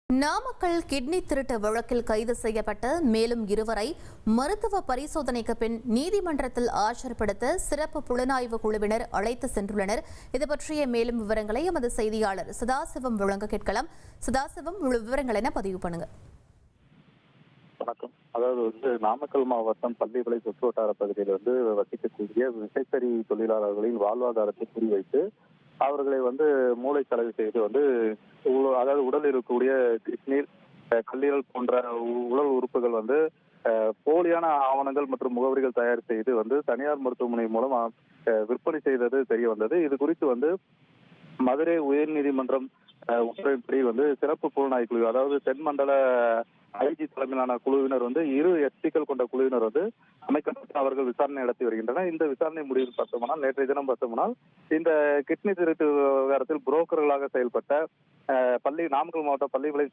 Namakkal kidney திருட்டு வழக்கில் கைது செய்யப்பட்ட மேலும் இருவரை மருத்துவ பரிசோதனைக்கு பின் நீதிமன்றத்தில் ஆஜர்படுத்த சிறப்பு புலனாய்வு குழுவினர் அழைத்து சென்றுள்ளனர். இது பற்றிய மேலும் விவரங்களை எமது செய்தியாளர் சதாசிவம் வழங்க கேட்கலாம். சதாசிவம், விவரங்கள் என பதிவு பண்ணுங்க. வணக்கம். அதாவது நாமக்கல் மாவட்டம் பள்ளிகளை சுற்று வட்டார பகுதியில் வசிக்கக்கூடிய விசைத்தறி தொழிலாளர்களின் வாழ்வாதாரத்தை குறிவைத்து அவர்களை மூளை செலவு செய்து அதாவது உடலில் இருக்கக்கூடிய கிட்னி, கல்லீரல் போன்ற உடல் உறுப்புகள் போலியான ஆவணங்கள் மற்றும் முகவரிகள் தயார் செய்து தனியார் மருத்துவமனை மூலம் விற்பனை செய்தது தெரிய வந்தது. இது குறித்து மதுரை உயர்நீதிமன்றம் உத்தரவின்படி சிறப்பு புலனாய்வு குழு, அதாவது தென்மண்டல ஐஜி தலைமையிலான குழுவினர் இரு எஸ்பிக்கள் கொண்ட குழுவினர் அமைக்கப்பட்டு அவர்கள் விசாரணை நடத்தி வருகின்றனர். இந்த விசாரணை முடிவில் பார்த்தோம்னால் நேற்றைய தினம் பார்த்தோம்னால் இந்த கிட்னி திருட்டு விவகாரத்தில் புரோக்கர்களாக செயல்பட்ட நாமக்கல் மாவட்டம் பள்ளிவிளை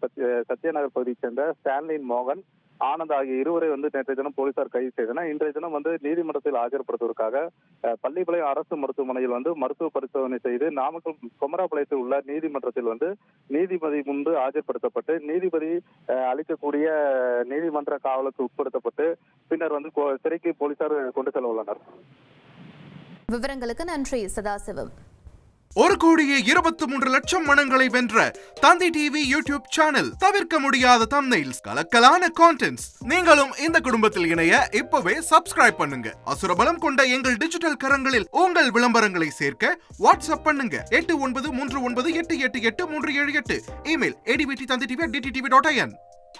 சத்யநகர் பகுதியைச் சேர்ந்த ஸ்டான்லின் மோகன், ஆனந்த் ஆகிய இருவரை நேற்றைய தினம் போலீசார் கைது செய்தனர். இன்றைய தினம் நீதிமன்றத்தில் ஆஜர்படுத்துவதற்காக பள்ளிப்பாளையம் அரசு மருத்துவமனையில் மருத்துவ பரிசோதனை செய்து நாமக்கல் குமராபாளையத்தில் உள்ள நீதிமன்றத்தில் நீதிபதி முன்பு ஆஜர்படுத்தப்பட்டு நீதிபதி அளிக்கக்கூடிய நீதிமன்ற காவலுக்கு உட்படுத்தப்பட்டு பின்னர் சிறைக்கு போலீசார் கொண்டு செல்ல உள்ளனர். விவரங்களுக்கு நன்றி சதாசிவம். 1,23,00,000 மனங்களை வென்ற தந்தி டிவி யூடியூப் சேனல். தவிர்க்க முடியாத தம்ப்நெயில்ஸ், கலக்கலான கான்டென்ட்ஸ். நீங்களும் இந்த குடும்பத்தில் இணைய இப்பவே சப்ஸ்கிரைப் பண்ணுங்க. அசுரபலம் கொண்ட எங்கள் டிஜிட்டல் கரங்களில் உங்கள் விளம்பரங்களை சேர்க்க வாட்ஸ்அப் பண்ணுங்க. 8939888378. Email advttv@dttv.in.